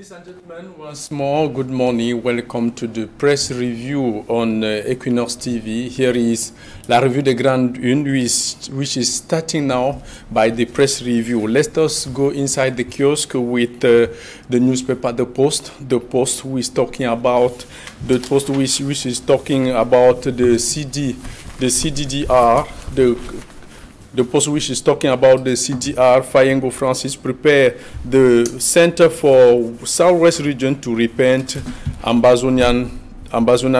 Ladies and gentlemen, once more, good morning. Welcome to the press review on Equinox TV. Here is La Revue de Grande Une, which is starting now by the press review. Let us go inside the kiosk with the newspaper, The Post. The Post, who is talking about the Post, which is talking about the CDDR, the Post which is talking about the CDR. Fayengo Francis prepare the Center for Southwest Region to repent Ambazonian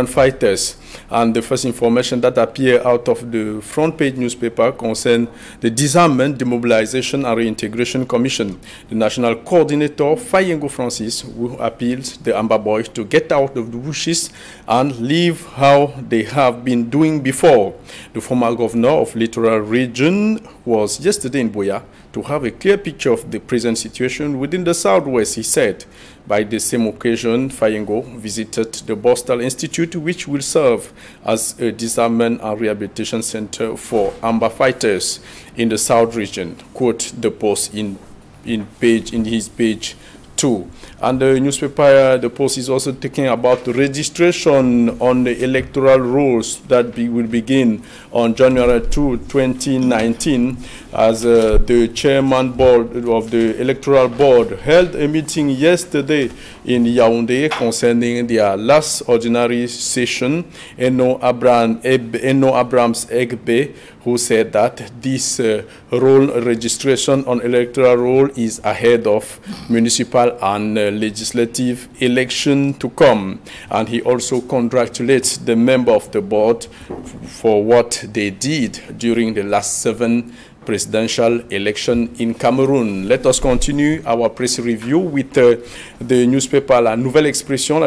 fighters. And the first information that appear out of the front page newspaper concern the Disarmament, Demobilization and Reintegration Commission. The national coordinator, Fayengo Francis, who appeals the Amba boys to get out of the bushes and live how they have been doing before. The former governor of Littoral Region was yesterday in Buea to have a clear picture of the present situation within the Southwest, he said. By the same occasion, Fayengo visited the Bostal Institute, which will serve as a disarmament and rehabilitation center for Amba fighters in the South region. Quote the Post in his page 2. And the newspaper, The Post, is also talking about the registration on the electoral rolls that will begin on January 2, 2019, as the chairman board of the electoral board held a meeting yesterday in Yaoundé concerning their last ordinary session. Eno Abrams Egbe, who said that this roll registration on electoral roll is ahead of municipal and legislative election to come. And he also congratulates the member of the board for what they did during the last 7 presidential election in Cameroon. Let us continue our press review with the newspaper La Nouvelle Expression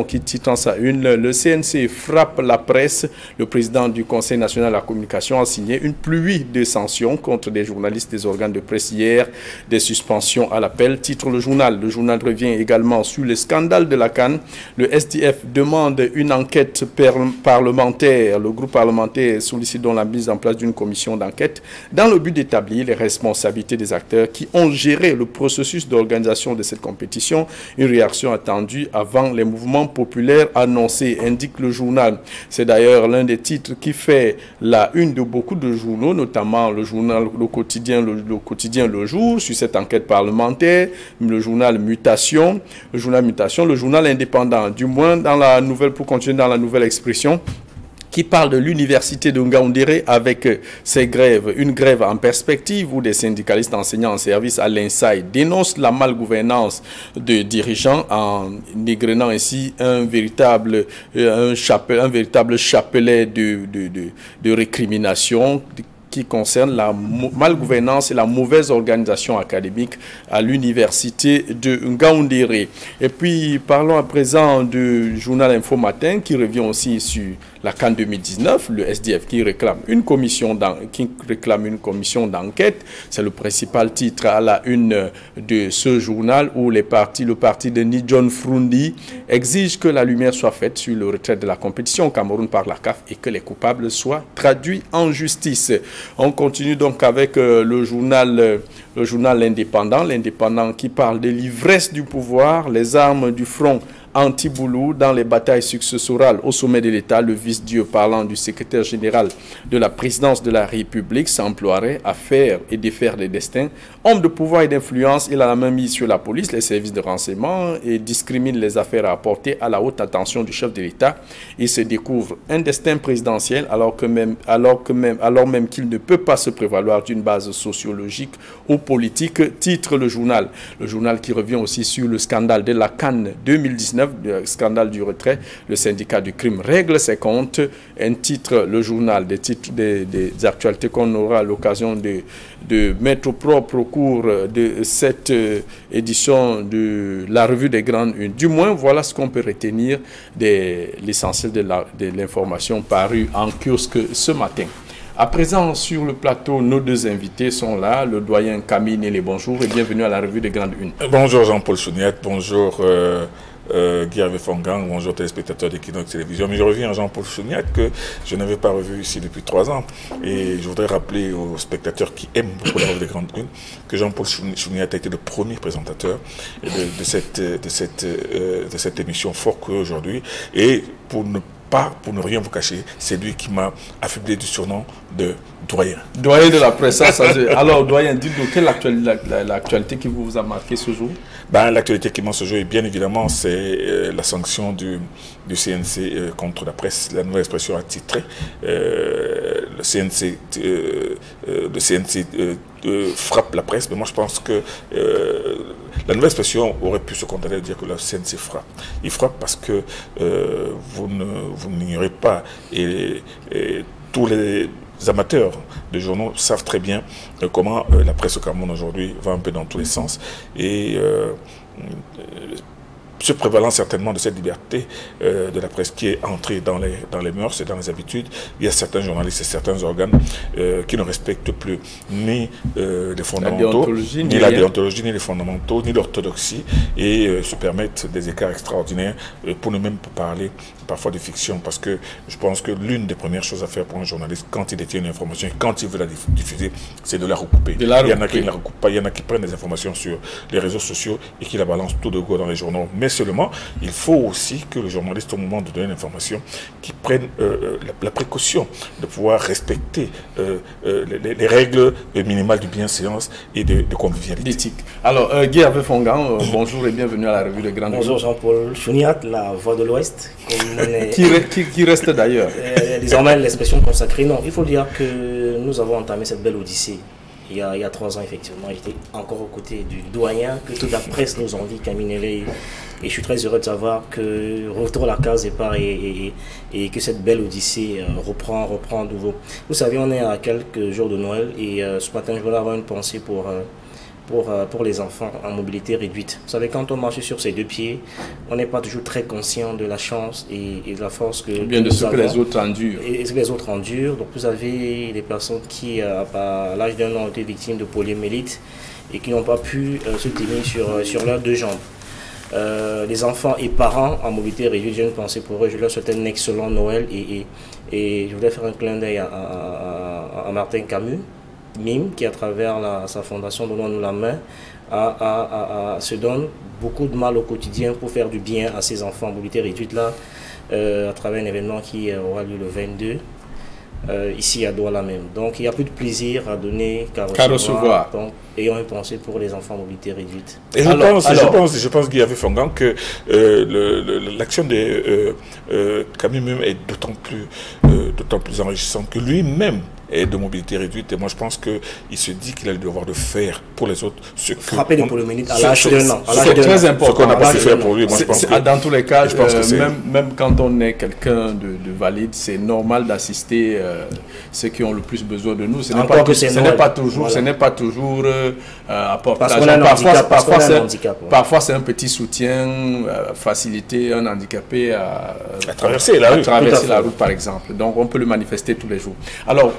qui titre en sa une: le CNC frappe la presse. Le président du Conseil national de la communication a signé une pluie de sanctions contre des journalistes des organes de presse hier, des suspensions à l'appel, titre le journal. Le journal revient également sur le scandale de la CAN. Le SDF demande une enquête parlementaire. Le groupe parlementaire sollicite donc la mise en place d'une commission d'enquête dans le but d'établir les responsabilités des acteurs qui ont géré le processus d'organisation de cette compétition. Une réaction attendue avant les mouvements populaires annoncés, indique le journal. C'est d'ailleurs l'un des titres qui fait la une de beaucoup de journaux, notamment le journal Le Quotidien Le Jour, sur cette enquête parlementaire, le journal Mutation, le journal Indépendant, du moins dans la nouvelle, pour continuer dans La Nouvelle Expression, qui parle de l'université de Ngaoundéré avec ses grèves. Une grève en perspective où des syndicalistes enseignants en service à l'INSAI dénoncent la malgouvernance de dirigeants en égrenant ainsi un véritable chapelet de récrimination qui concerne la malgouvernance et la mauvaise organisation académique à l'université de Ngaoundéré. Et puis, parlons à présent du journal Info Matin qui revient aussi sur la CAN 2019, le SDF qui réclame une commission d'enquête. C'est le principal titre à la une de ce journal où le parti de Nidjon Frundi exige que la lumière soit faite sur le retrait de la compétition au Cameroun par la CAF et que les coupables soient traduits en justice. On continue donc avec le journal L'Indépendant qui parle de l'ivresse du pouvoir, les armes du front anti-Boulou dans les batailles successorales au sommet de l'État. Le vice-dieu parlant du secrétaire général de la présidence de la République s'emploierait à faire et défaire les destins. Homme de pouvoir et d'influence, il a la main mise sur la police, les services de renseignement et discrimine les affaires à apporter à la haute attention du chef de l'État. Il se découvre un destin présidentiel alors même qu'il ne peut pas se prévaloir d'une base sociologique ou politique, titre le journal. Le journal qui revient aussi sur le scandale de la CAN 2019, le scandale du retrait. Le syndicat du crime règle ses comptes. Un titre, le journal, des actualités qu'on aura l'occasion de mettre au propre au cours de cette édition de la Revue des Grandes Unes. Du moins, voilà ce qu'on peut retenir de l'essentiel de l'information parue en kiosque ce matin. À présent, sur le plateau, nos deux invités sont là. Le doyen Camille Nélé, bonjour et bienvenue à la Revue des Grandes Unes. Bonjour Jean-Paul Chouniette, bonjour Guy Hervé Fongang, bonjour téléspectateurs d'Equinox Télévision. Mais je reviens à Jean-Paul Chouniat que je n'avais pas revu ici depuis 3 ans. Et je voudrais rappeler aux spectateurs qui aiment beaucoup la revue des grandes unes que Jean-Paul Chouniat a été le premier présentateur de cette émission fort que aujourd'hui. Et pour ne rien vous cacher, c'est lui qui m'a affublé du surnom de doyen. Doyen de la presse. Alors, doyen, dites-nous, quelle est l'actualité qui vous a marqué ce jour? L'actualité qui marque ce jour, bien évidemment, c'est la sanction du CNC contre la presse, la nouvelle expression attitrée. Le CNC frappe la presse, mais moi je pense que la nouvelle expression aurait pu se contenter de dire que le CNC frappe. Il frappe parce que vous n'ignorez pas, et tous les amateurs de journaux savent très bien comment la presse au Cameroun aujourd'hui va un peu dans tous les sens, et se prévalant certainement de cette liberté de la presse qui est entrée dans les mœurs et dans les habitudes, il y a certains journalistes et certains organes qui ne respectent plus ni les fondamentaux, ni la déontologie, ni les fondamentaux, ni l'orthodoxie, et se permettent des écarts extraordinaires, pour ne même pas parler parfois de fiction, parce que je pense que l'une des premières choses à faire pour un journaliste quand il détient une information et quand il veut la diffuser, c'est de la recouper. Il y en a qui ne la recoupent pas, il y en a qui prennent des informations sur les réseaux sociaux et qui la balancent tout de go dans les journaux. Mais seulement, il faut aussi que le journaliste, au moment de donner l'information, qui prenne la précaution de pouvoir respecter les règles minimales du bienséance et de convivialité. D'éthique. Alors, Guy Hervé Fongang, bonjour et bienvenue à la revue de Grande Unes. Bonjour Jean-Paul Chouniat, la voix de l'Ouest. Qui reste d'ailleurs. Désormais, l'expression consacrée, non. Il faut dire que nous avons entamé cette belle odyssée. Il y a 3 ans, effectivement, j'étais encore aux côtés du doyen que toute la presse nous envie, Camille Neley. Et je suis très heureux de savoir que retour la case départ et que cette belle odyssée reprend à nouveau. Vous savez, on est à quelques jours de Noël et ce matin, je voulais avoir une pensée pour les enfants en mobilité réduite. Vous savez, quand on marche sur ses 2 pieds, on n'est pas toujours très conscient de la chance et de la force que que les autres endurent. Et ce que les autres endurent. Donc vous avez des personnes qui, à l'âge d'un an, ont été victimes de poliomyélite et qui n'ont pas pu se tenir sur leurs 2 jambes. Les enfants et parents en mobilité réduite, j'ai une pensée pour eux. Je leur souhaite un excellent Noël et je voulais faire un clin d'œil à Martin Camus, Mime, qui à travers sa fondation Donnons-nous la main se donne beaucoup de mal au quotidien pour faire du bien à ces enfants en mobilité réduite là, à travers un événement qui aura lieu le 22 ici à Douala même. Donc il n'y a plus de plaisir à donner qu'à recevoir. Donc ayons une pensée pour les enfants en mobilité réduite. Et je pense Guy Hervé Fongang que l'action de Camille même est d'autant plus enrichissante que lui-même est de mobilité réduite, et moi je pense qu'il se dit qu'il a le devoir de faire pour les autres ce que frapper les poliomyélites à l'âge d'un an. C'est très important. Ce qu'on n'a pas pu faire pour lui. Moi, je pense que, dans tous les cas, même quand on est quelqu'un de valide, c'est normal d'assister ceux qui ont le plus besoin de nous. Ce n'est pas toujours parfois c'est un petit soutien, faciliter un handicapé à traverser la rue par exemple. Donc on peut le manifester tous les jours. Alors,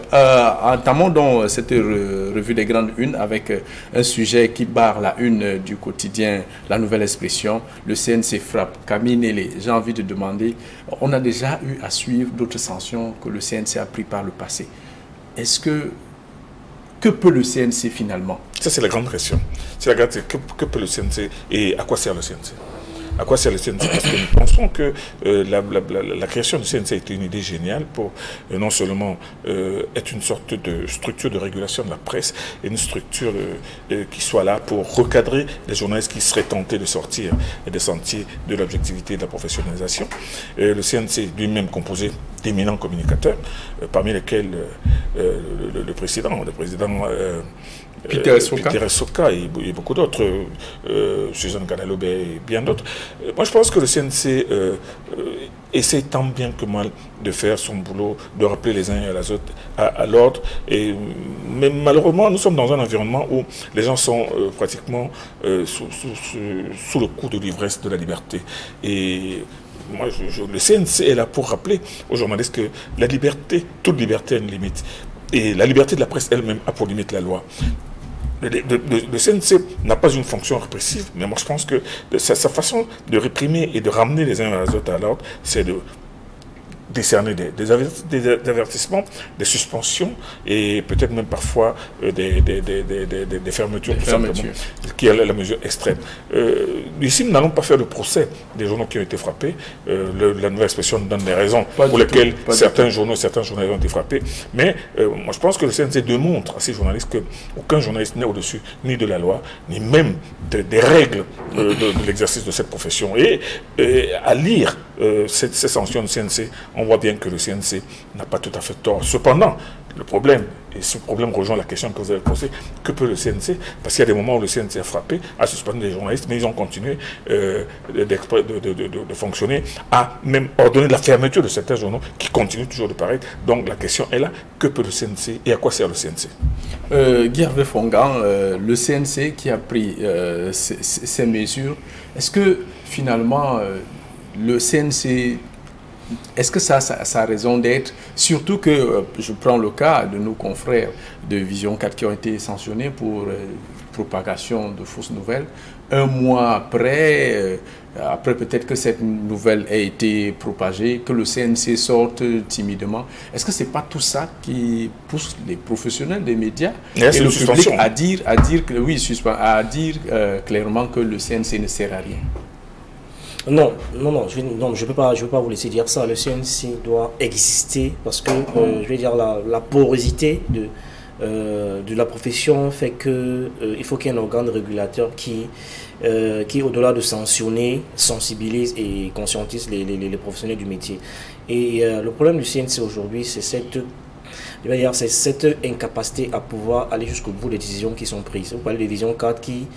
entamons donc cette revue des Grandes Unes avec un sujet qui barre la une du quotidien, la nouvelle expression, le CNC frappe. Camille Neley, j'ai envie de demander, on a déjà eu à suivre d'autres sanctions que le CNC a pris par le passé. Que peut le CNC finalement? Ça, c'est la grande question. C'est la grande question. Que peut le CNC et à quoi sert le CNC? À quoi sert le CNC? Parce que nous pensons que la création du CNC a été une idée géniale pour non seulement être une sorte de structure de régulation de la presse, et une structure qui soit là pour recadrer les journalistes qui seraient tentés de sortir des sentiers de l'objectivité et de la professionnalisation. Le CNC lui-même composé d'éminents communicateurs, parmi lesquels le président Peter Soka et beaucoup d'autres, Suzanne Ganalobe et bien d'autres. Moi, je pense que le CNC essaie tant bien que mal de faire son boulot, de rappeler les uns et les autres à l'ordre. Mais malheureusement, nous sommes dans un environnement où les gens sont pratiquement sous le coup de l'ivresse de la liberté. Et moi, le CNC est là pour rappeler aux journalistes que la liberté, toute liberté a une limite. Et la liberté de la presse elle-même a pour limite la loi. le CNC n'a pas une fonction répressive, mais moi je pense que sa façon de réprimer et de ramener les uns vers les autres à l'ordre, c'est de décerner des avertissements, des suspensions et peut-être même parfois des fermetures, tout simplement, qui est la mesure extrême. Ici, nous n'allons pas faire le procès des journaux qui ont été frappés. La nouvelle expression donne des raisons pour lesquelles certains journaux, certains journalistes ont été frappés. Mais moi, je pense que le CNC démontre à ces journalistes qu'aucun journaliste n'est au-dessus ni de la loi, ni même des règles de l'exercice de cette profession. Et à lire ces sanctions du CNC, on voit bien que le CNC n'a pas tout à fait tort. Cependant, le problème, et ce problème rejoint la question que vous avez posée, que peut le CNC? Parce qu'il y a des moments où le CNC a frappé, a suspendu des journalistes, mais ils ont continué de fonctionner, à même ordonner la fermeture de certains journaux qui continuent toujours de paraître. Donc la question est là, que peut le CNC et à quoi sert le CNC? Guy Hervé Fongan, le CNC qui a pris ces mesures, est-ce que finalement le CNC, est-ce que ça a raison d'être? Surtout que, je prends le cas de nos confrères de Vision 4 qui ont été sanctionnés pour propagation de fausses nouvelles. Un mois après, après peut-être que cette nouvelle ait été propagée, que le CNC sorte timidement. Est-ce que ce n'est pas tout ça qui pousse les professionnels des médias et le public à dire que, oui, à dire clairement que le CNC ne sert à rien? Non, je peux pas vous laisser dire ça. Le CNC doit exister parce que, je vais dire, la porosité de la profession fait que il faut qu'il y ait un organe régulateur qui au-delà de sanctionner, sensibilise et conscientise les professionnels du métier. Et le problème du CNC aujourd'hui, c'est cette incapacité à pouvoir aller jusqu'au bout des décisions qui sont prises. Vous parlez de Vision 4 qui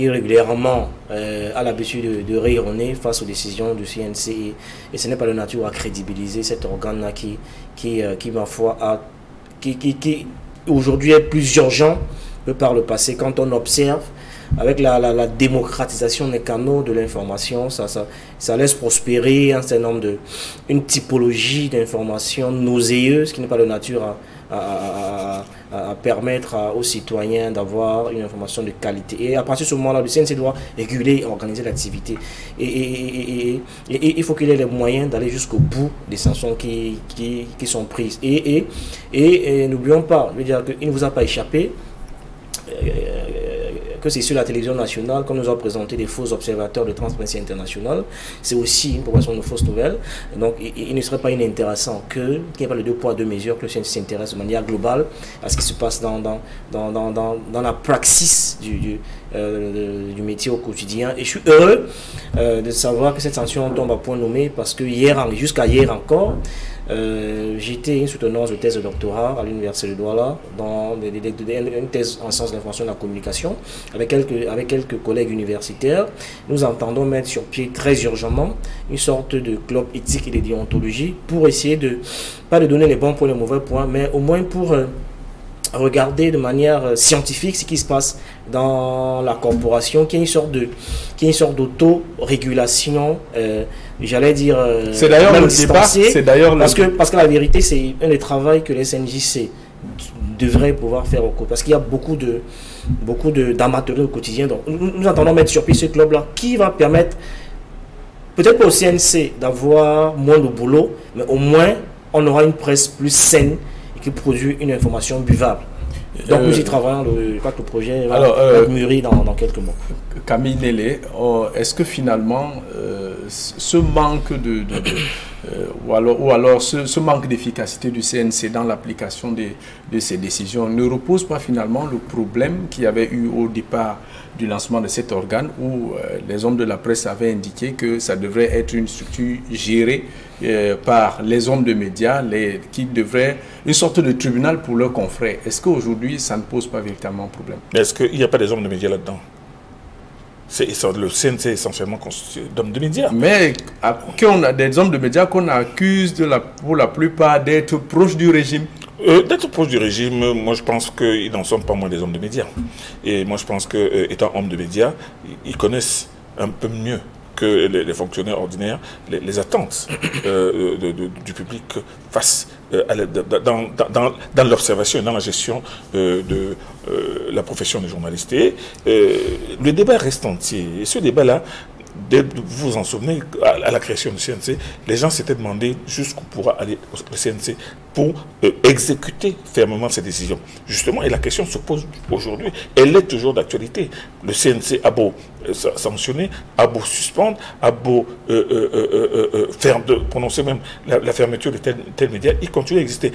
régulièrement a l'habitude de rayonner face aux décisions du CNC, et ce n'est pas de nature à crédibiliser cet organe-là qui ma foi, qui aujourd'hui est plus urgent que par le passé. Quand on observe avec la démocratisation des canaux de l'information, ça laisse prospérer un certain nombre une typologie d'informations nauséeuses qui n'est pas de nature à permettre aux citoyens d'avoir une information de qualité. Et à partir de ce moment-là, le CNC doit réguler et organiser l'activité. Et il faut qu'il ait les moyens d'aller jusqu'au bout des sanctions qui sont prises. Et n'oublions pas, je veux dire qu'il ne vous a pas échappé que c'est sur la télévision nationale qu'on nous a présenté des faux observateurs de Transparency International. C'est aussi une propagation de fausses nouvelles. Donc il ne serait pas inintéressant qu'il n'y ait pas le 2 poids 2 mesures, que le CNC s'intéresse de manière globale à ce qui se passe dans la praxis du métier au quotidien. Et je suis heureux de savoir que cette sanction tombe à point nommé parce que jusqu'à hier encore, j'étais une soutenance de thèse de doctorat à l'université de Douala dans une thèse en sciences de l'information et de la communication avec quelques collègues universitaires. Nous entendons mettre sur pied très urgemment une sorte de club éthique et de déontologie pour essayer pas de donner les bons points et les mauvais points, mais au moins pour regarder de manière scientifique ce qui se passe dans la corporation, qui est une sorte d'auto-régulation, j'allais dire, c'est d'ailleurs le débat, c'est d'ailleurs parce que la vérité, c'est un des travaux que les SNJC devraient pouvoir faire au cours, parce qu'il y a beaucoup d'amateurs au quotidien. Donc nous entendons mettre sur pied ce club-là qui va permettre, peut-être pas au CNC d'avoir moins de boulot, mais au moins on aura une presse plus saine qui produit une information buvable. Donc nous y travaillons, je crois que le projet va mûrir dans quelques mois. Camille Nélé, est-ce que finalement ce manque ou alors ce manque d'efficacité du CNC dans l'application de ces décisions ne repose pas finalement le problème qu'il y avait eu au départ du lancement de cet organe où les hommes de la presse avaient indiqué que ça devrait être une structure gérée par les hommes de médias, qui devraient une sorte de tribunal pour leurs confrères. Est-ce qu'aujourd'hui ça ne pose pas véritablement problème? Est-ce qu'il n'y a pas des hommes de médias là-dedans? Le CNC est essentiellement constitué d'hommes de médias. Mais qu'on a des hommes de médias qu'on accuse pour la plupart d'être proches du régime. D'être proche du régime, moi je pense qu'ils n'en sont pas moins des hommes de médias. Et moi je pense qu'étant hommes de médias, ils connaissent un peu mieux que les fonctionnaires ordinaires, les attentes du public face dans l'observation et dans la gestion de la profession de journaliste. Et le débat reste entier. Et ce débat-là, vous vous en souvenez, à la création du CNC, les gens s'étaient demandé jusqu'où pourra aller le CNC pour exécuter fermement ces décisions. Justement, et la question se pose aujourd'hui, elle est toujours d'actualité. Le CNC a beau sanctionner, a beau suspendre, a beau prononcer même la fermeture de tel média, il continue à exister.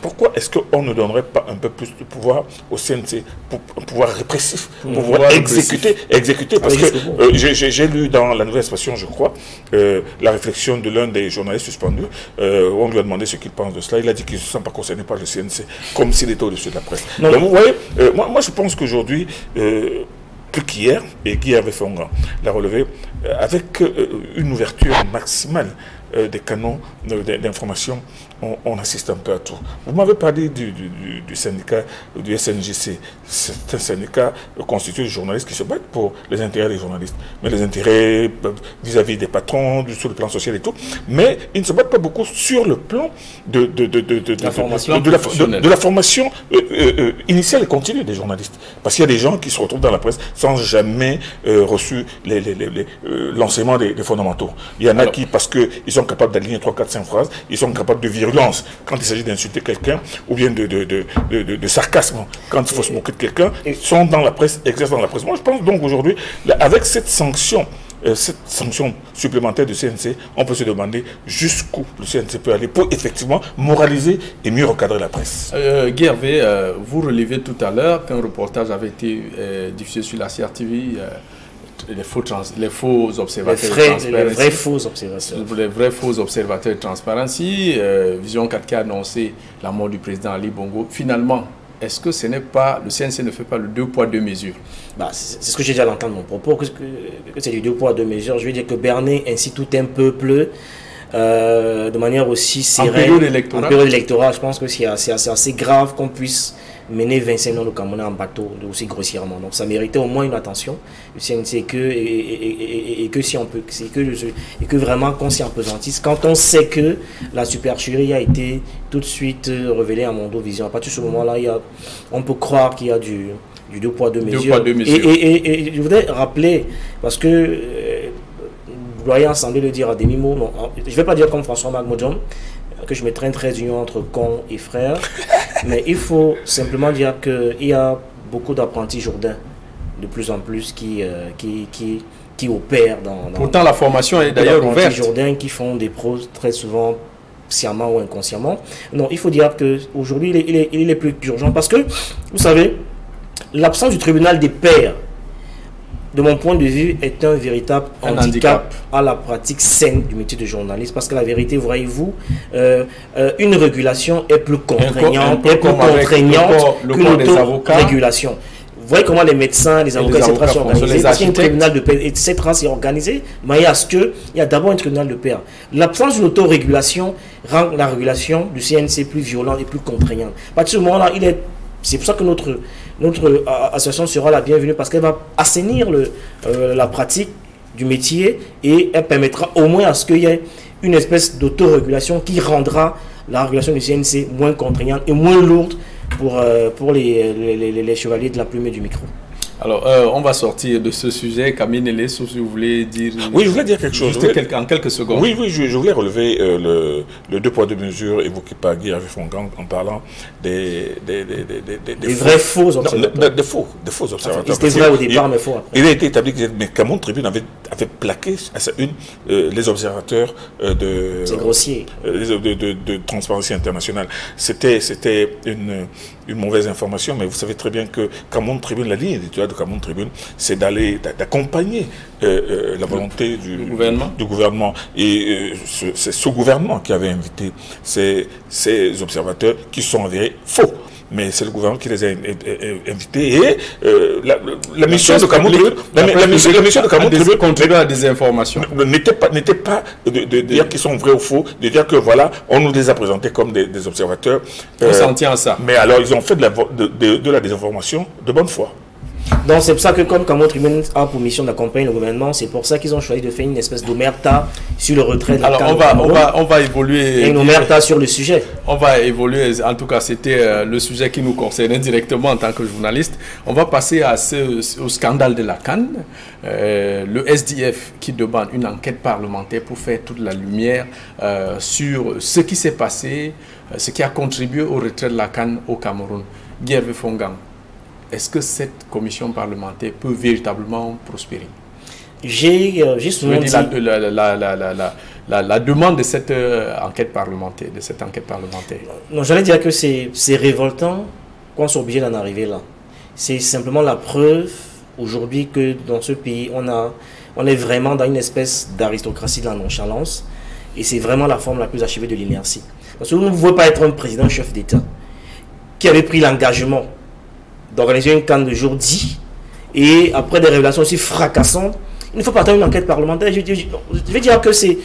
Pourquoi est-ce qu'on ne donnerait pas un peu plus de pouvoir au CNC, pour pouvoir répressif, pour pouvoir exécuter parce que j'ai lu dans la Nouvelle Expression, je crois, la réflexion de l'un des journalistes suspendus, on lui a demandé ce qu'il pense de cela. Il a dit qu'il ne se sent pas concerné par le CNC, comme s'il était au-dessus de la presse. Donc, vous voyez, moi je pense qu'aujourd'hui, plus qu'hier, et Guy Hervé Fongan l'a relevé, avec une ouverture maximale des canaux d'information, on assiste un peu à tout. Vous m'avez parlé du syndicat, du SNJC. C'est un syndicat constitué de journalistes qui se battent pour les intérêts des journalistes, mais les intérêts vis-à-vis des patrons, sur le plan social et tout. Mais ils ne se battent pas beaucoup sur le plan de la formation initiale et continue des journalistes. Parce qu'il y a des gens qui se retrouvent dans la presse sans jamais reçu l'enseignement des fondamentaux. Il y en a qui, parce qu'ils sont capables d'aligner 3, 4, 5 phrases, ils sont capables de virulence quand il s'agit d'insulter quelqu'un, ou bien de sarcasme quand il faut se moquer de quelqu'un, sont dans la presse, exercent dans la presse. Moi je pense donc aujourd'hui, avec cette sanction supplémentaire du CNC, on peut se demander jusqu'où le CNC peut aller pour effectivement moraliser et mieux recadrer la presse. Guy Hervé, vous relevez tout à l'heure qu'un reportage avait été diffusé sur la CRTV, les faux observateurs les vrais faux observateurs. Les vrais faux observateurs de Transparency. Vision 4K a annoncé la mort du président Ali Bongo. Finalement, est-ce que ce n'est pas, le CNC ne fait pas le 2 poids 2 mesures? C'est ce que j'ai déjà entendu mon propos, que c'est du 2 poids 2 mesures. Je veux dire que Berner incite tout un peuple de manière aussi sereine. En période électorale, je pense que c'est assez grave qu'on puisse mener 25 ans de Camerounais en bateau aussi grossièrement. Donc ça méritait au moins une attention. C'est que vraiment qu'on s'y empesantisse. Quand on sait que la supercherie a été tout de suite révélée à Mondovision, à partir de ce moment-là, on peut croire qu'il y a du 2 poids 2 mesures. Et je voudrais rappeler, parce que vous doyen semblait le dire à demi-mot, je ne vais pas dire comme François Magmodjom, que je mettrai une trait d'union entre con et frère, mais il faut simplement dire qu'il y a beaucoup d'apprentis Jourdain de plus en plus qui opèrent dans... Pourtant la formation est d'ailleurs ouverte. Jourdain qui font des pros très souvent sciemment ou inconsciemment. Non, il faut dire qu'aujourd'hui il est plus urgent parce que, vous savez, l'absence du tribunal des pairs, de mon point de vue, est un véritable handicap à la pratique saine du métier de journaliste. Parce que la vérité, voyez-vous, une régulation est plus contraignante, que l'autorégulation. Vous voyez comment les médecins, les avocats, etc. sont organisés. Parce qu'il y a un tribunal de paix, etc. c'est organisé. Mais il y a d'abord un tribunal de paix. L'absence d'une autorégulation rend la régulation du CNC plus violente et plus contraignante. À partir de ce moment-là, c'est pour ça que notre association sera la bienvenue, parce qu'elle va assainir la pratique du métier et elle permettra au moins à ce qu'il y ait une espèce d'autorégulation qui rendra la régulation du CNC moins contraignante et moins lourde pour les chevaliers de la plume et du micro. Alors, on va sortir de ce sujet. Camille Nélé, si vous voulez dire... Oui, je voulais dire quelque chose. En quelques secondes. Oui, je voulais relever le 2 poids 2 mesures évoqué par Guy Hervé Fongan en parlant des vrais faux observateurs. Des faux observateurs. C'était vrai au départ, mais faux après. Il a été établi que Cameroun Tribune avait plaqué à sa une les observateurs de... C'est grossier. De Transparency International. C'était une mauvaise information, mais vous savez très bien que Cameroun Tribune, la ligne éditoriale de Cameroun Tribune, c'est d'accompagner la volonté du gouvernement. Et c'est ce gouvernement qui avait invité ces observateurs qui sont avérés faux. Mais c'est le gouvernement qui les a invités. Et la mission de Cameroun Tribune contribuer à la désinformation. N'était pas de dire qu'ils sont vrais ou faux, de dire que voilà, on nous les a présentés comme des observateurs. On s'en tient à ça. Mais alors, ils ont fait de la désinformation de bonne foi. Donc c'est pour ça que comme Cameroun Tribune a pour mission d'accompagner le gouvernement, c'est pour ça qu'ils ont choisi de faire une espèce d'omerta sur le retrait de la CAN. Alors on va évoluer. Et une omerta sur le sujet. On va évoluer, en tout cas c'était le sujet qui nous concernait directement en tant que journaliste. On va passer au scandale de la CAN. Le SDF qui demande une enquête parlementaire pour faire toute la lumière sur ce qui s'est passé, ce qui a contribué au retrait de la CAN au Cameroun. Guerre Fongang, est-ce que cette commission parlementaire peut véritablement prospérer? J'ai souvent dit... La demande de cette enquête parlementaire, Non, j'allais dire que c'est révoltant qu'on soit obligé d'en arriver là. C'est simplement la preuve aujourd'hui que dans ce pays, on est vraiment dans une espèce d'aristocratie de la nonchalance. Et c'est vraiment la forme la plus achevée de l'inertie. Parce que vous ne pouvez pas être un président chef d'État qui avait pris l'engagement d'organiser une CAN de jour 10 et après des révélations aussi fracassantes, il ne faut pas attendre une enquête parlementaire. Je vais dire que c'est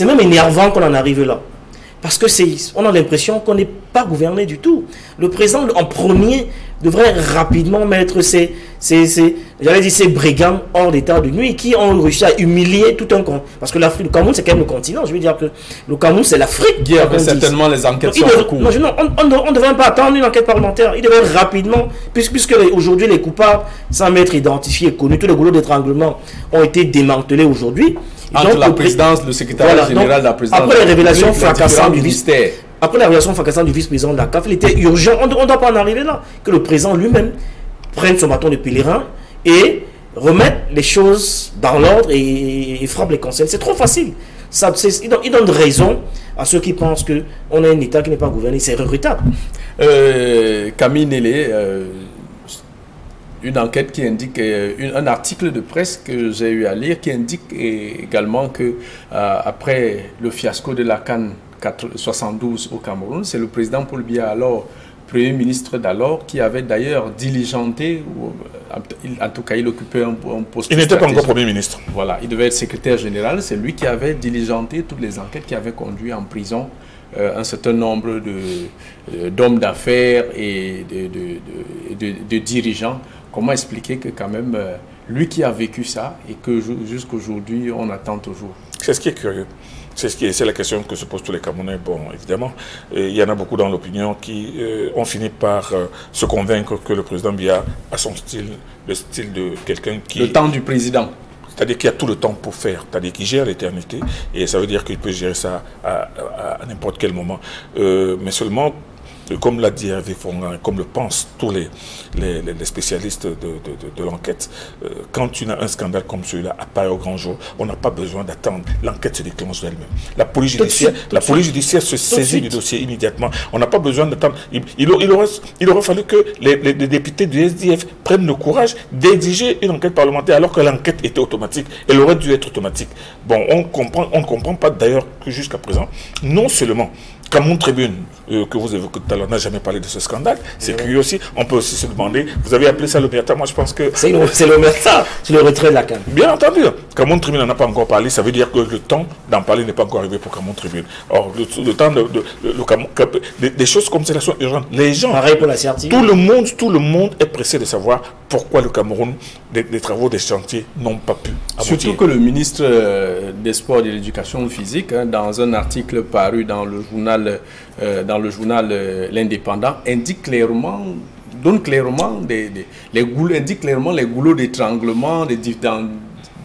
même énervant qu'on en arrive là. Parce que on a l'impression qu'on n'est pas gouverné du tout. Le président, en premier, devrait rapidement mettre ces brigands hors d'état de nuit qui ont réussi à humilier tout un continent. Parce que le Cameroun, c'est quand même le continent. Je veux dire que le Cameroun, c'est l'Afrique. Il y avait certainement les enquêtes sur le coup. On ne devrait pas attendre une enquête parlementaire. Il devrait rapidement, puisque aujourd'hui les coupables, sans m'être identifiés, connus, tous les goulots d'étranglement ont été démantelés aujourd'hui. Entre donc, la présidence, le secrétaire général de la présidence. Après les révélations fracassantes du ministère. Après la révélation fracassante du vice-président de la CAF, il était urgent, on ne doit pas en arriver là, que le président lui-même prenne son bâton de pèlerin et remette les choses dans l'ordre et frappe les conseils. C'est trop facile. Il donne raison à ceux qui pensent qu'on a un État qui n'est pas gouverné. C'est regrettable. Camille Nélé, une enquête qui indique, un article de presse que j'ai eu à lire qui indique également que après le fiasco de la CAN 72 au Cameroun, c'est le président Paul Biya, alors Premier ministre d'alors, qui avait d'ailleurs diligenté, en tout cas il occupait un poste. Il n'était pas encore Premier ministre. Voilà, il devait être secrétaire général, c'est lui qui avait diligenté toutes les enquêtes qui avaient conduit en prison un certain nombre d'hommes d'affaires et de dirigeants. Comment expliquer que quand même, lui qui a vécu ça et que jusqu'aujourd'hui on attend toujours? C'est ce qui est curieux. C'est la question que se posent tous les Camerounais. Bon, évidemment, il y en a beaucoup dans l'opinion qui ont fini par se convaincre que le président Biya a son style, le style de quelqu'un qui... Le temps du président. C'est-à-dire qu'il a tout le temps pour faire, c'est-à-dire qu'il gère l'éternité, et ça veut dire qu'il peut gérer ça à n'importe quel moment. Mais seulement, comme l'a dit Hervé Fongan, comme le pensent tous les spécialistes de l'enquête, quand tu as un scandale comme celui-là apparaît au grand jour, on n'a pas besoin d'attendre. L'enquête se déclenche d'elle-même. La police judiciaire se saisit du dossier immédiatement. On n'a pas besoin d'attendre. Il aurait fallu que les députés du SDF prennent le courage d'exiger une enquête parlementaire alors que l'enquête était automatique. Elle aurait dû être automatique. Bon, on ne comprend pas d'ailleurs que jusqu'à présent, non seulement Cameroun Tribune, que vous évoquez tout à l'heure, n'a jamais parlé de ce scandale. C'est curieux aussi. On peut aussi se demander, vous avez appelé ça l'omerta, moi je pense que... C'est l'omerta, c'est le retrait de la CAN. Bien entendu, Cameroun Tribune n'en a pas encore parlé, ça veut dire que le temps d'en parler n'est pas encore arrivé pour Cameroun Tribune. Or, le temps des choses comme cela sont urgentes. Les gens, pareil pour la CRTV. Tout le monde est pressé de savoir pourquoi le Cameroun, les travaux des chantiers n'ont pas pu aboutir. Surtout que le ministre des Sports et de l'Éducation physique, dans un article paru dans le journal L'Indépendant, indique clairement les goulots d'étranglement dans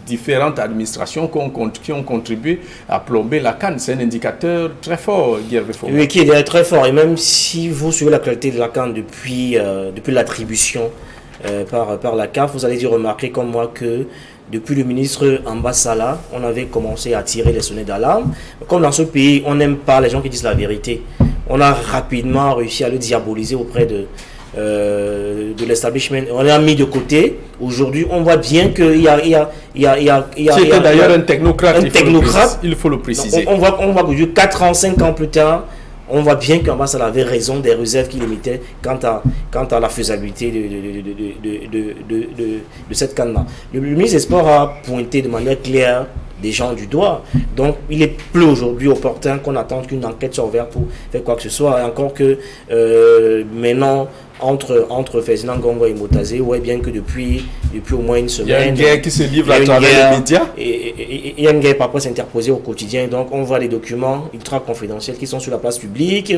différentes administrations qui ont contribué à plomber la CAN. C'est un indicateur très fort, Guerre. Oui, qui est très fort. Et même si vous suivez la qualité de la CAN depuis l'attribution par la CAF, vous allez y remarquer comme moi que depuis le ministre Ambassala, on avait commencé à tirer les sonnets d'alarme. Comme dans ce pays, on n'aime pas les gens qui disent la vérité. On a rapidement réussi à le diaboliser auprès de l'establishment. On l'a mis de côté. Aujourd'hui, on voit bien qu'il y a... C'était d'ailleurs un technocrate, il faut le préciser. On voit que 4 ans, 5 ans plus tard, on voit bien qu'Ambassala avait raison des réserves qu'il émettait quant à la faisabilité de cette CAN-là. Le ministre des Sports a pointé de manière claire des gens du doigt. Donc, il est plus aujourd'hui opportun qu'on attende qu'une enquête soit ouverte pour faire quoi que ce soit. Et encore que maintenant, entre Ferdinand Ngongwa et Motazé, ouais, bien que depuis au moins une semaine... Il y a une guerre qui se livre à travers les médias. Et il y a une guerre par presse interposée au quotidien. Donc, on voit des documents ultra confidentiels qui sont sur la place publique.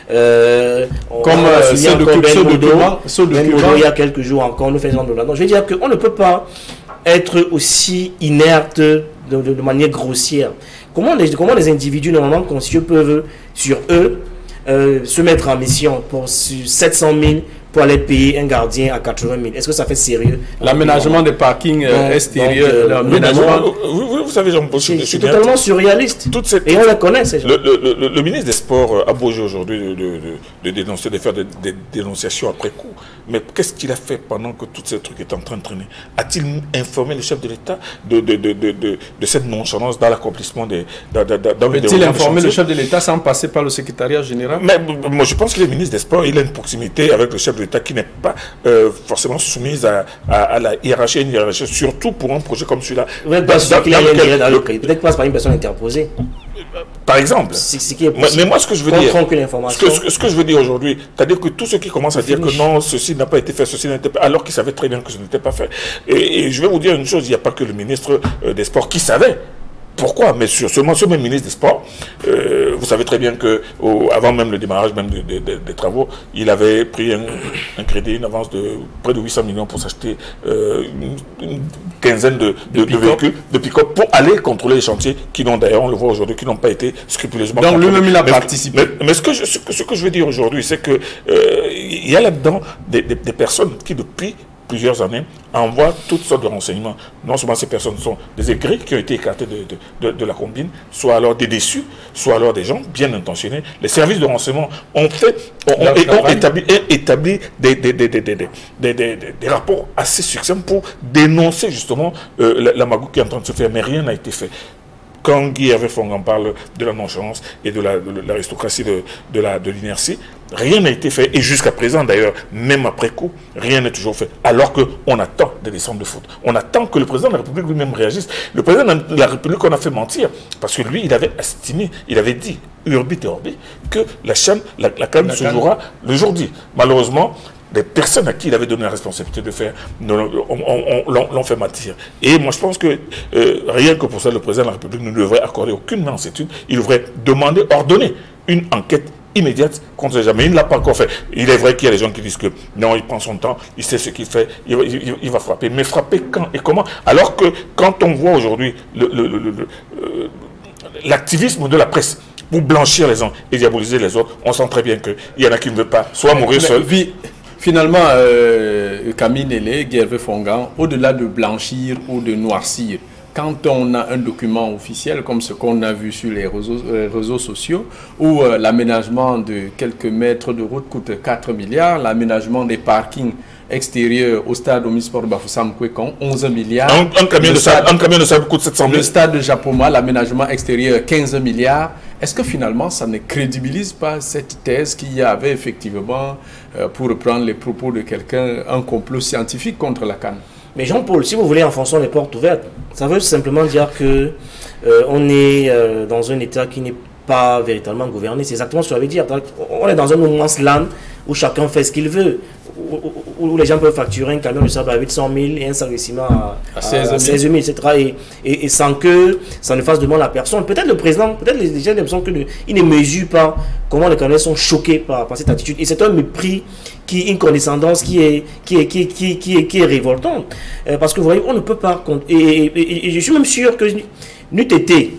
Comme ce document. Il y a quelques jours encore, nous faisons de la... Donc, je veux dire qu'on ne peut pas être aussi inerte de manière grossière. Comment les individus normalement conscients peuvent, sur eux, se mettre en mission pour 700 000 pour aller payer un gardien à 80 000? Est-ce que ça fait sérieux? L'aménagement des parkings extérieurs, vous savez, c'est totalement surréaliste. Et on le connaît, ces gens. Le ministre des Sports a beau aujourd'hui de dénoncer, de faire des dénonciations après coup. Mais qu'est-ce qu'il a fait pendant que tous ces trucs étaient en train de traîner? A-t-il informé le chef de l'État de cette nonchalance dans l'accomplissement des... Peut-il informer le chef de l'État sans passer par le secrétariat général? Mais moi, je pense que le ministre des Sports, il a une proximité avec le chef de l'État qui n'est pas forcément soumise à la hiérarchie, surtout pour un projet comme celui-là. Peut-être passe par une personne interposée. Par exemple. Mais moi, ce que je veux dire, ce que je veux dire aujourd'hui, c'est-à-dire que tous ceux qui commencent à dire que non, ceci n'a pas été fait, ceci n'a été pas, alors qu'ils savaient très bien que ce n'était pas fait. Et je vais vous dire une chose, il n'y a pas que le ministre des Sports qui savait. Pourquoi? Mais seulement ce même ministre des Sports, vous savez très bien que avant même le démarrage même des travaux, il avait pris un crédit, une avance de près de 800 millions pour s'acheter une quinzaine de véhicules, de pick-up, pour aller contrôler les chantiers qui n'ont d'ailleurs, on le voit aujourd'hui, qui n'ont pas été scrupuleusement contrôlés. Donc lui-même il a participé. Mais ce que je veux dire aujourd'hui, c'est que il y a là-dedans des personnes qui depuis plusieurs années, envoient toutes sortes de renseignements. Non seulement ces personnes sont des aigris qui ont été écartés de la combine, soit alors des déçus, soit alors des gens bien intentionnés. Les services de renseignement ont établi des rapports assez succincts pour dénoncer justement la magouille qui est en train de se faire, mais rien n'a été fait. Quand Guy Hervé Fongan parle de la nonchalance et de l'aristocratie de l'inertie, rien n'a été fait. Et jusqu'à présent, d'ailleurs, même après coup, rien n'est toujours fait. Alors qu'on attend des descentes de faute. On attend que le président de la République lui-même réagisse. Le président de la République, on a fait mentir. Parce que lui, il avait estimé, il avait dit, urbi et orbi, que la CAN se jouera le jour dit. Malheureusement, des personnes à qui il avait donné la responsabilité de faire, l'ont fait mentir. Et moi, je pense que rien que pour ça, le président de la République ne devrait accorder aucune mansuétude. Il devrait demander, ordonner une enquête immédiate contre les gens. Mais il ne l'a pas encore fait. Il est vrai qu'il y a des gens qui disent que non, il prend son temps, il sait ce qu'il fait, il va frapper. Mais frapper quand et comment? Alors que quand on voit aujourd'hui l'activisme de la presse pour blanchir les uns et diaboliser les autres, on sent très bien qu'il y en a qui ne veulent pas soit mourir seul. Finalement, Camille Nélé, Guy Hervé Fongan, au-delà de blanchir ou de noircir, quand on a un document officiel comme ce qu'on a vu sur les réseaux sociaux, où l'aménagement de quelques mètres de route coûte 4 milliards, l'aménagement des parkings extérieurs au stade Omnisport de Bafoussam Kwekon, 11 milliards. Un camion de sable coûte 700 000. Le stade de Japoma, l'aménagement extérieur, 15 milliards. Est-ce que finalement, ça ne crédibilise pas cette thèse qu'il y avait effectivement, pour reprendre les propos de quelqu'un, un complot scientifique contre la CAN? Mais Jean-Paul, si vous voulez, enfonçons les portes ouvertes. Ça veut simplement dire que on est dans un État qui n'est pas véritablement gouverné. C'est exactement ce que ça veut dire. On est dans un moment slam où chacun fait ce qu'il veut. Où les gens peuvent facturer un camion de sable à 800 000 et un sac de ciment à 16 000, etc. Et sans que ça ne fasse de mal à personne. Peut-être le président, peut-être les gens ont l'impression qu'il ne mesure pas comment les Canadiens sont choqués par cette attitude. Et c'est un mépris, une condescendance qui est révoltante. Parce que vous voyez, on ne peut pas... Et je suis même sûr que n'eût été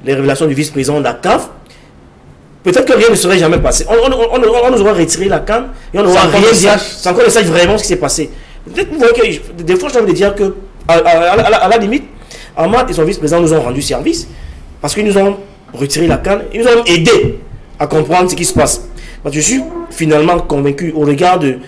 les révélations du vice-président de la CAF, peut-être que rien ne serait jamais passé. On nous aura retiré la canne et on n'aura rien dit. Sans qu'on ne sache vraiment ce qui s'est passé. Peut-être vous voyez que des fois, j'ai envie de dire que, à la limite, Ahmad et son vice-président nous ont rendu service parce qu'ils nous ont retiré la canne et nous ont aidé à comprendre ce qui se passe. Parce que je suis finalement convaincu, au regard de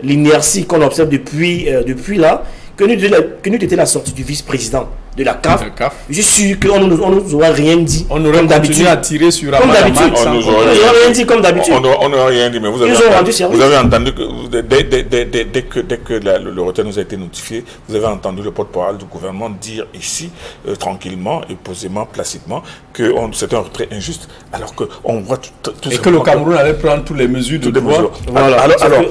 l'inertie qu'on observe depuis là, que nous était la sortie du vice-président de la CAF, je suis sûr qu'on ne nous aurait rien dit. On aurait continué à tirer sur comme d'habitude. On n'aurait rien dit comme d'habitude. On n'aurait rien dit, mais vous avez entendu que dès que le retrait nous a été notifié, vous avez entendu le porte-parole du gouvernement dire ici, tranquillement et posément, placidement, que c'était un retrait injuste, alors qu'on voit tout et que le Cameroun allait prendre toutes les mesures de droit. Voilà. Alors,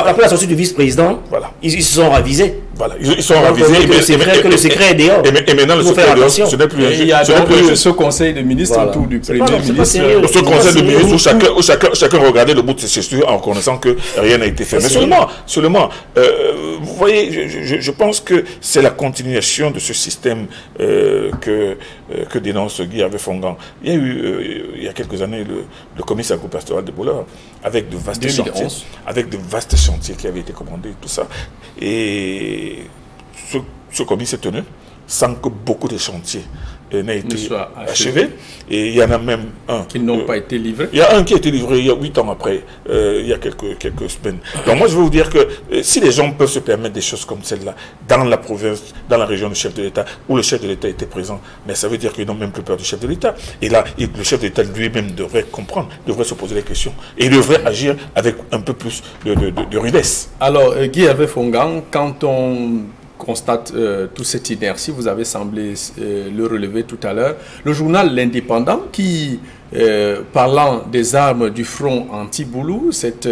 après la sortie du vice-président, voilà. Ils se sont ravisés. Voilà, ils sont ravisés. Que le secret est dehors. Et maintenant, le secret est dehors. Ce n'est plus injuste. Il y a donc ce conseil de ministres autour du Premier ministre. Ce conseil de ministres où chacun regardait le bout de ses cheveux en reconnaissant que rien n'a été fait. Mais seulement, vous voyez, je pense que c'est la continuation de ce système que dénonce Guy Hervé Fongan. Il y a eu, il y a quelques années, le commissaire pastoral de Boulard, avec de vastes chantiers qui avaient été commandés, tout ça. Et ce comité s'est tenu sans que beaucoup de chantiers n'aient été achevés. Et il y en a même un qui n'ont pas été livrés. Il y a un qui a été livré il y a 8 ans après, il y a quelques semaines. Donc moi je veux vous dire que si les gens peuvent se permettre des choses comme celle-là dans la province, dans la région du chef de l'État, où le chef de l'État était présent, mais ça veut dire qu'ils n'ont même plus peur du chef de l'État. Et là, le chef de l'État lui-même devrait comprendre, devrait se poser les questions et il devrait agir avec un peu plus de rudesse. Alors Guy Hervé Fongan, quand on constate toute cette inertie, vous avez semblé le relever tout à l'heure. Le journal L'Indépendant qui, parlant des armes du front anti-Boulou, cette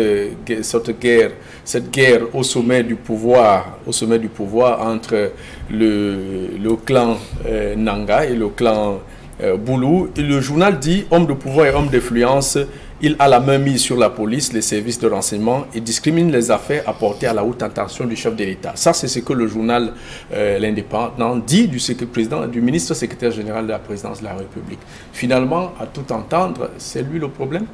guerre au sommet du pouvoir entre le clan Nanga et le clan Boulou, et le journal dit homme de pouvoir et homme d'influence. Il a la main mise sur la police, les services de renseignement et discrimine les affaires apportées à la haute intention du chef de l'État. Ça, c'est ce que le journal L'Indépendant dit du ministre secrétaire général de la présidence de la République. Finalement, à tout entendre, c'est lui le problème?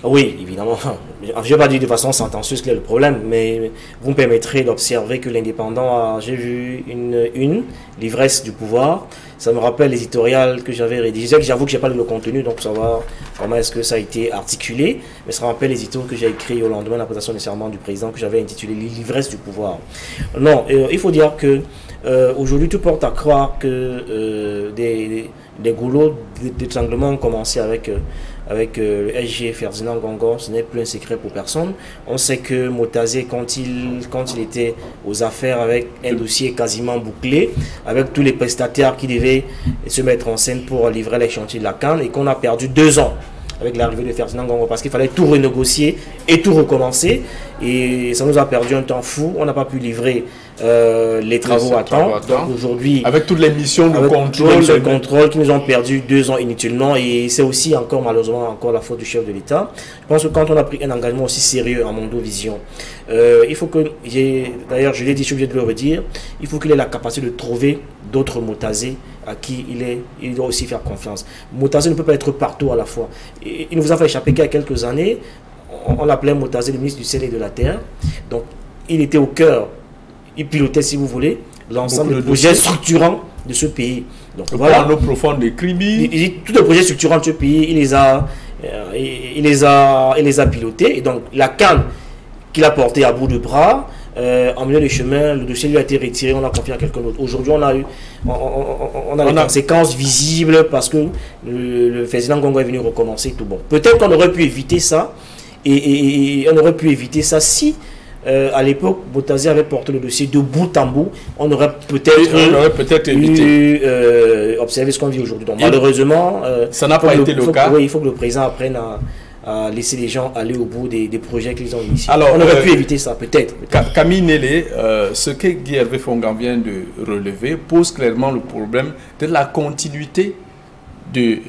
Oui, évidemment. Je ne vais pas dire de façon sentencieuse quel est le problème, mais vous me permettrez d'observer que L'Indépendant j'ai vu une l'ivresse du pouvoir. Ça me rappelle l'éditorial que j'avais rédigé. J'avoue que je n'ai pas lu le contenu, donc pour savoir comment est-ce que ça a été articulé. Mais ça me rappelle l'éditorial que j'ai écrit au lendemain de la présentation du serment du président, que j'avais intitulé l'ivresse du pouvoir. Non, il faut dire que aujourd'hui, tout porte à croire que des goulots d'étranglement ont commencé avec le SG Ferdinand Ngongo. Ce n'est plus un secret pour personne. On sait que Motazé, quand il était aux affaires avec un dossier quasiment bouclé, avec tous les prestataires qui devaient se mettre en scène pour livrer les chantiers de la CAN, et qu'on a perdu 2 ans avec l'arrivée de Ferdinand Ngongo parce qu'il fallait tout renégocier et tout recommencer, et ça nous a perdu un temps fou. On n'a pas pu livrer les travaux à temps. Donc aujourd'hui, avec toutes les missions de contrôle qui nous ont perdu 2 ans inutilement, et c'est aussi encore malheureusement la faute du chef de l'État. Je pense que quand on a pris un engagement aussi sérieux en Mondovision, il faut que, d'ailleurs je l'ai dit, je suis obligé de le redire, il faut qu'il ait la capacité de trouver d'autres Motazé à qui il doit aussi faire confiance. Motazé ne peut pas être partout à la fois. Il nous a fait échapper qu'il y a quelques années, on l'appelait Motazé le ministre du ciel et de la terre. Donc il était au cœur, il pilotait, si vous voulez, l'ensemble des projets structurants de ce pays. Donc voilà, nos profonds des crimes. Tous les projets structurants de ce pays, il les a pilotés. Et donc la canne qu'il a portée à bout de bras, en milieu de chemin, le dossier lui a été retiré, on l'a confié à quelqu'un d'autre. Aujourd'hui, on a des conséquences visibles parce que le Ferdinand Ngongo est venu recommencer tout bon. Peut-être qu'on aurait pu éviter ça, et on aurait pu éviter ça si à l'époque Motazé avait porté le dossier de bout en bout. On aurait peut-être évité observer ce qu'on vit aujourd'hui. Donc malheureusement, ça n'a pas été le cas. Oui, il faut que le président apprenne à laisser les gens aller au bout des projets qu'ils ont initiés. Alors, on aurait pu éviter ça, peut-être. Camille Nélé, ce que Guy Hervé Fongan vient de relever pose clairement le problème de la continuité du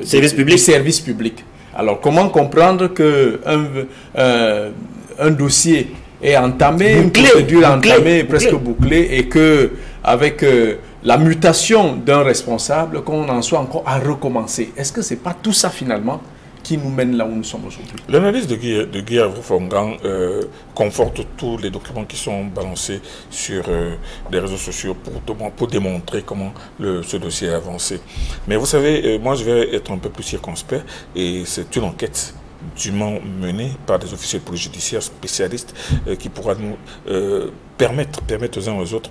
service public. Alors, comment comprendre qu'un dossier est entamé, une procédure entamée, presque bouclée, et que avec la mutation d'un responsable, qu'on en soit encore à recommencer? Est-ce que ce n'est pas tout ça finalement qui nous mène là où nous sommes aujourd'hui? L'analyse de Guy Hervé Fongan conforte tous les documents qui sont balancés sur les réseaux sociaux pour démontrer comment ce dossier a avancé. Mais vous savez, moi je vais être un peu plus circonspect, et c'est une enquête dûment menée par des officiers de police judiciaire spécialistes qui pourra nous permettre aux uns aux autres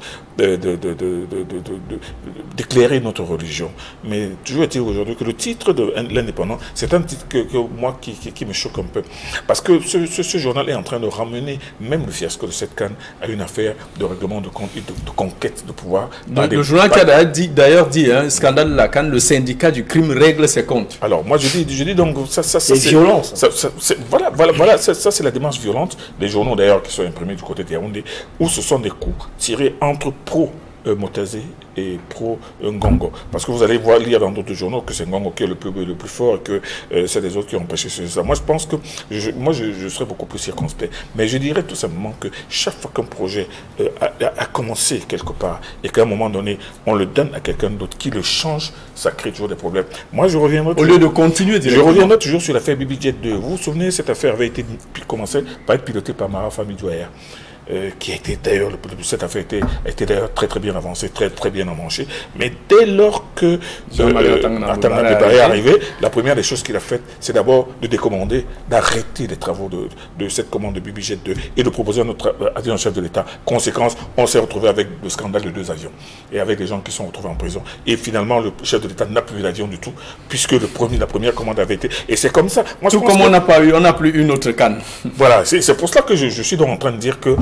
d'éclairer notre religion. Mais toujours est-il aujourd'hui que le titre de l'Indépendant, c'est un titre que moi qui me choque un peu. Parce que ce journal est en train de ramener même le fiasco de cette CAN à une affaire de règlement de compte et de conquête de pouvoir. Le journal qui a d'ailleurs dit, hein, scandale de la CAN, le syndicat du crime règle ses comptes. Alors moi je dis donc, ça c'est violent. Voilà, ça c'est la démarche violente des journaux d'ailleurs qui sont imprimés du côté de Yaoundé, où ce sont des coups tirés entre pro-Motazé et pro-Ngongo. Parce que vous allez voir, lire dans d'autres journaux que c'est Ngongo qui est le plus fort et que c'est les autres qui ont empêché ça. Moi je pense que je serais beaucoup plus circonspect. Mais je dirais tout simplement que chaque fois qu'un projet a commencé quelque part et qu'à un moment donné on le donne à quelqu'un d'autre qui le change, ça crée toujours des problèmes. Moi je reviendrai toujours, au lieu de continuer je reviendrai toujours sur l'affaire Bibi Jet 2. Vous vous souvenez, cette affaire avait été commencée par être pilotée par Mara Famidouaya. Qui a été d'ailleurs, cette affaire a été d'ailleurs très bien avancée, très bien emmanchée. Mais dès lors que Atangana est arrivé, la première des choses qu'il a faites, c'est d'abord de décommander, d'arrêter les travaux de cette commande de Bibi Jet 2 et de proposer à notre adjudant-chef de l'État. Conséquence, on s'est retrouvé avec le scandale de 2 avions et avec des gens qui sont retrouvés en prison. Et finalement, le chef de l'État n'a plus eu l'avion du tout, puisque la première commande avait été. Et c'est comme ça. Moi, tout comme on n'a plus une autre canne. Voilà, c'est pour cela que je suis donc en train de dire que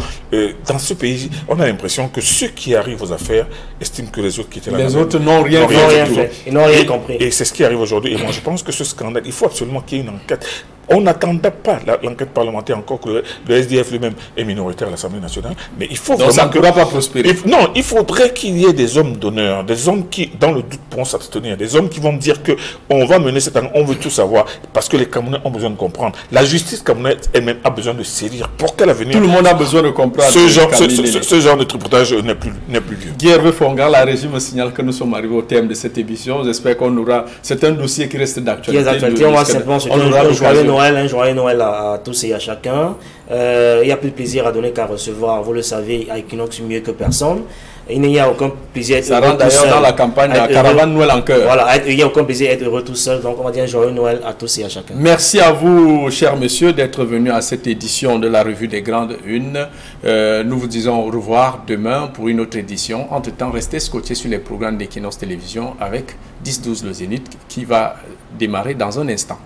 dans ce pays, on a l'impression que ceux qui arrivent aux affaires estiment que les autres qui étaient là. Les autres n'ont rien fait. Ils n'ont rien compris. Et c'est ce qui arrive aujourd'hui. Et moi, je pense que ce scandale, il faut absolument qu'il y ait une enquête. On n'attendait pas l'enquête parlementaire encore que le SDF lui-même est minoritaire à l'Assemblée nationale. Mais il faut donc ça ne pourra pas prospérer. Non, il faudrait qu'il y ait des hommes d'honneur, des hommes qui, dans le doute, pourront s'abstenir, des hommes qui vont dire que on va mener cette année, on veut tout savoir, parce que les Camerounais ont besoin de comprendre. La justice camerounaise elle-même a besoin de sévir. Pour qu'à l'avenir, tout le monde a besoin de comprendre. Ce genre de tripotage n'est plus lieu. Guy Fonga, la régie me signale que nous sommes arrivés au terme de cette émission. J'espère qu'on aura. C'est un dossier qui reste d'actualité. On va simplement se dire un joyeux Noël à tous et à chacun. Il y a plus de plaisir à donner qu'à recevoir. Vous le savez, à Equinox mieux que personne. Il n'y a aucun plaisir à être heureux. Ça rentre d'ailleurs dans la campagne à Caravane Noël en cœur. Voilà, il n'y a aucun plaisir à être heureux tout seul. Donc on va dire un joyeux Noël à tous et à chacun. Merci à vous, chers messieurs, d'être venus à cette édition de la Revue des Grandes Unes. Nous vous disons au revoir demain pour une autre édition. Entre-temps, restez scotchés sur les programmes d'Equinox Télévision avec 10-12 le Zénith qui va démarrer dans un instant.